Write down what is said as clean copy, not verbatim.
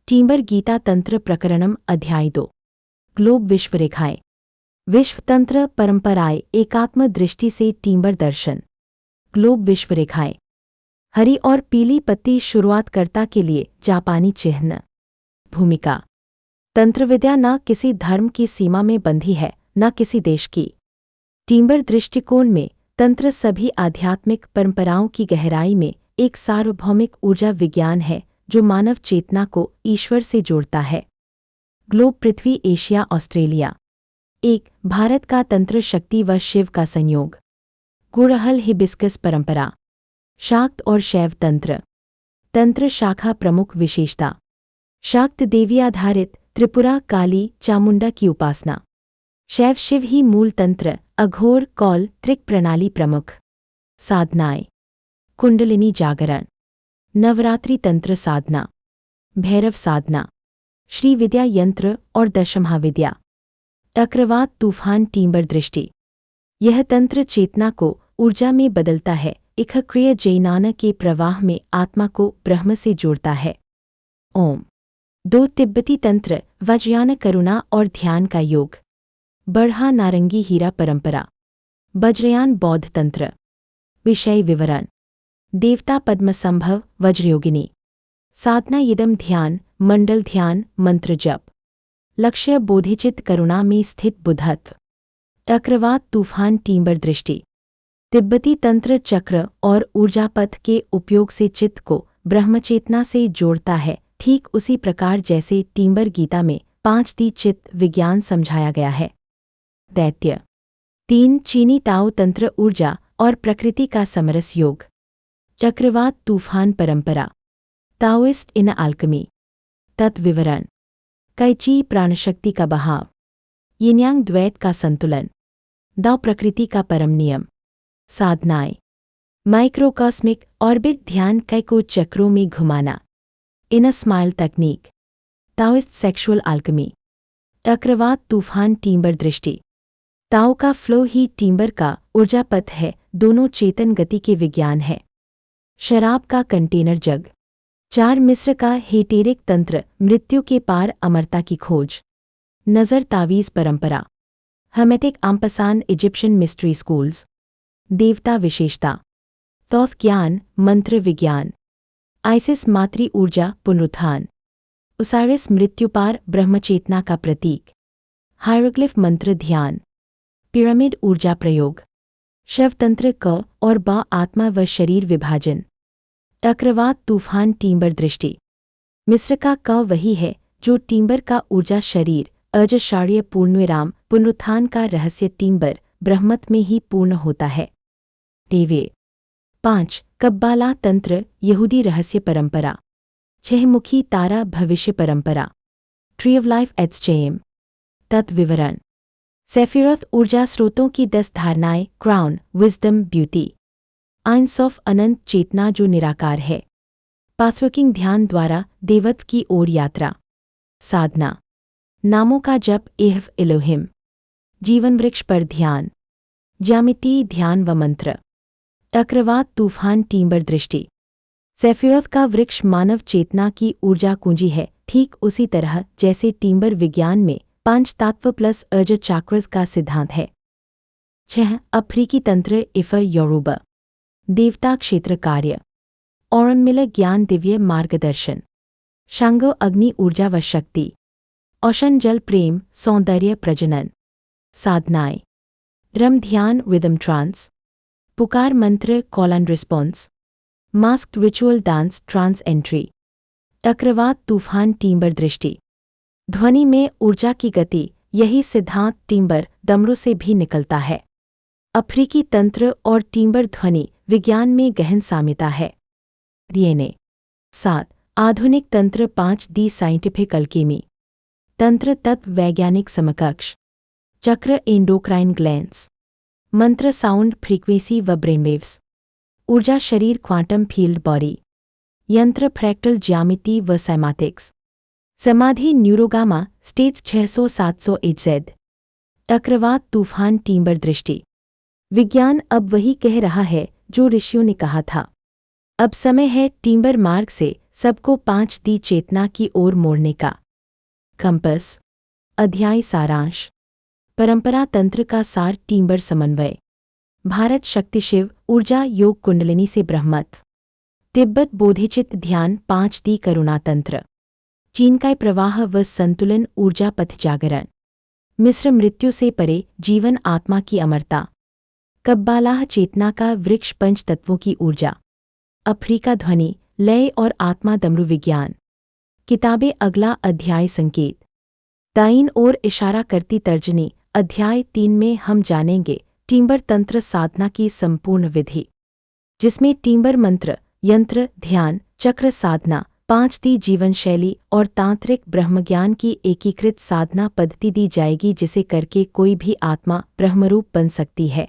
Timber Gita तंत्र प्रकरणम अध्याय 2 globe विश्व रेखाएं विश्व तंत्र परंपराएं एकात्म दृष्टि से टीम्बर दर्शन ग्लोब विश्व रेखाएं हरी और पीली पत्ती शुरुआतकर्ता के लिए जापानी चिन्ह भूमिका तंत्रविद्या न किसी धर्म की सीमा में बंधी है न किसी देश की। टीम्बर दृष्टिकोण में तंत्र सभी आध्यात्मिक परंपराओं की गहराई में एक सार्वभौमिक ऊर्जा विज्ञान है जो मानव चेतना को ईश्वर से जोड़ता है। ग्लोब पृथ्वी एशिया ऑस्ट्रेलिया। 1 भारत का तंत्र शक्ति व शिव का संयोग। गुड़हल हिबिस्कस परंपरा। शाक्त और शैव तंत्र। तंत्र शाखा प्रमुख विशेषता। शाक्त देवी आधारित त्रिपुरा काली चामुंडा की उपासना। शैव शिव ही मूल तंत्र अघोर कौल त्रिक प्रणाली प्रमुख। साधनाएं कुंडलिनी जागरण नवरात्रि तंत्र साधना भैरव साधना श्री विद्या यंत्र और दशमहाविद्या। चक्रवात तूफान टीम्बर दृष्टि यह तंत्र चेतना को ऊर्जा में बदलता है। इखक्रिय जैनान के प्रवाह में आत्मा को ब्रह्म से जोड़ता है। ओम 2 तिब्बती तंत्र वज्रयान करुणा और ध्यान का योग। बढ़ा नारंगी हीरा परंपरा। वज्रयान बौद्ध तंत्र। विषय विवरण देवता पद्मसंभव वज्रयोगिनी। साधना यदम ध्यान मंडल ध्यान मंत्र जप। लक्ष्य बोधिचित करुणा में स्थित बुद्धत्व। चक्रवात तूफान टीम्बर दृष्टि तिब्बती तंत्र चक्र और ऊर्जापथ के उपयोग से चित्त को ब्रह्मचेतना से जोड़ता है, ठीक उसी प्रकार जैसे टीम्बर गीता में 5D चित्त विज्ञान समझाया गया है। दैत्य 3 चीनी ताओ तंत्र ऊर्जा और प्रकृति का समरस योग। चक्रवात तूफान परंपरा ताओइस्ट इन आल्कमी। तत्विवरण कैची प्राणशक्ति का बहाव। यिन्यांग द्वैत का संतुलन। दाओ प्रकृति का परम नियम। साधनाएं माइक्रोकॉस्मिक ऑर्बिट ध्यान कै को चक्रों में घुमाना। इन स्माइल तकनीक। ताओइस्ट सेक्सुअल आल्कमी। चक्रवात तूफान टीम्बर दृष्टि ताओ का फ्लो ही टीम्बर का ऊर्जापथ है, दोनों चेतन गति के विज्ञान है। शराब का कंटेनर जग। 4 मिस्र का हेटेरिक तंत्र मृत्यु के पार अमरता की खोज। नज़र तावीज़ परंपरा। हमेटिक आम्पसान इजिप्शियन मिस्ट्री स्कूल्स। देवता विशेषता तौथ ज्ञान मंत्र विज्ञान। आइसिस मातृ ऊर्जा पुनरुत्थान। उसारिस मृत्युपार ब्रह्मचेतना का प्रतीक। हायरोग्लिफ मंत्र ध्यान। पिरामिड ऊर्जा प्रयोग। शवतंत्र क और ब आत्मा व शरीर विभाजन। चक्रवात तूफान टीम्बर दृष्टि मिस्र का क वही है जो टीम्बर का ऊर्जा शरीर अजशार्य पूर्णविराम पुनरुत्थान का रहस्य टीम्बर ब्रह्मत में ही पूर्ण होता है। टेवे 5 कब्बाला तंत्र यहूदी रहस्य परंपरा। 6 मुखी तारा भविष्य परंपरा। ट्री ऑफ लाइफ एचचेम। तत्विवरण सेफिरोथ ऊर्जा स्रोतों की 10 धारणाएं क्राउन विजडम ब्यूटी। आइंस ऑफ अनंत चेतना जो निराकार है। पाथवर्किंग ध्यान द्वारा देवत्व की ओर यात्रा। साधना नामों का जप एहव एलोहिम। जीवन वृक्ष पर ध्यान। ज्यामिति ध्यान व मंत्र। चक्रवात तूफान टीम्बर दृष्टि सेफिरोथ का वृक्ष मानव चेतना की ऊर्जा कुंजी है, ठीक उसी तरह जैसे टीम्बर विज्ञान में 5 तत्व प्लस अर्ज चाक्रस का सिद्धांत है। 6 अफ्रीकी तंत्र इफ योरुबा। देवता क्षेत्र कार्य। औरन मिल ज्ञान दिव्य मार्गदर्शन। शांगो अग्नि ऊर्जा व शक्ति। औशन जल प्रेम सौंदर्य प्रजनन। साधनाएं रम ध्यान रिदम ट्रांस। पुकार मंत्र call and response. Masked ritual dance trance entry. चक्रवात तूफान टीम्बर दृष्टि ध्वनि में ऊर्जा की गति, यही सिद्धांत टीम्बर डमरू से भी निकलता है। अफ्रीकी तंत्र और टीम्बर ध्वनि विज्ञान में गहन साम्यता है। डीएनए 7 आधुनिक तंत्र 5D साइंटिफिक अल्केमी। तंत्र तत्व वैज्ञानिक समकक्ष। चक्र एंडोक्राइन ग्लैंड्स। मंत्र साउंड फ्रीक्वेंसी व ब्रेनवेव्स। ऊर्जा शरीर क्वांटम फील्ड बॉडी। यंत्र फ्रैक्टल ज्यामिति व सेमाटिक्स। समाधि न्यूरोगामा स्टेट्स 600-700 HZ। चक्रवात तूफान टीम्बर दृष्टि विज्ञान अब वही कह रहा है जो ऋषियों ने कहा था। अब समय है टीम्बर मार्ग से सबको 5D चेतना की ओर मोड़ने का कंपस। अध्याय सारांश। परंपरा तंत्र का सार, टीम्बर समन्वय। भारत शक्ति, शिव ऊर्जा, योग कुंडलिनी से ब्रह्मत्व। तिब्बत बोधिचित्त ध्यान, 5D करुणा तंत्र। चीनकाय प्रवाह व संतुलन, ऊर्जा पथ जागरण। मिस्र मृत्यु से परे, जीवन आत्मा की अमरता। कब्बालाह चेतना का वृक्ष, पंच तत्वों की ऊर्जा। अफ्रीका ध्वनि, लय और आत्मा, दमरू विज्ञान। किताबें, अगला अध्याय संकेत। दाईं ओर इशारा करती तर्जनी। अध्याय 3 में हम जानेंगे टीम्बर तंत्र साधना की संपूर्ण विधि, जिसमें टीम्बर मंत्र, यंत्र, ध्यान, चक्र साधना, 5D जीवन शैली और तांत्रिक ब्रह्मज्ञान की एकीकृत साधना पद्धति दी जाएगी, जिसे करके कोई भी आत्मा ब्रह्मरूप बन सकती है।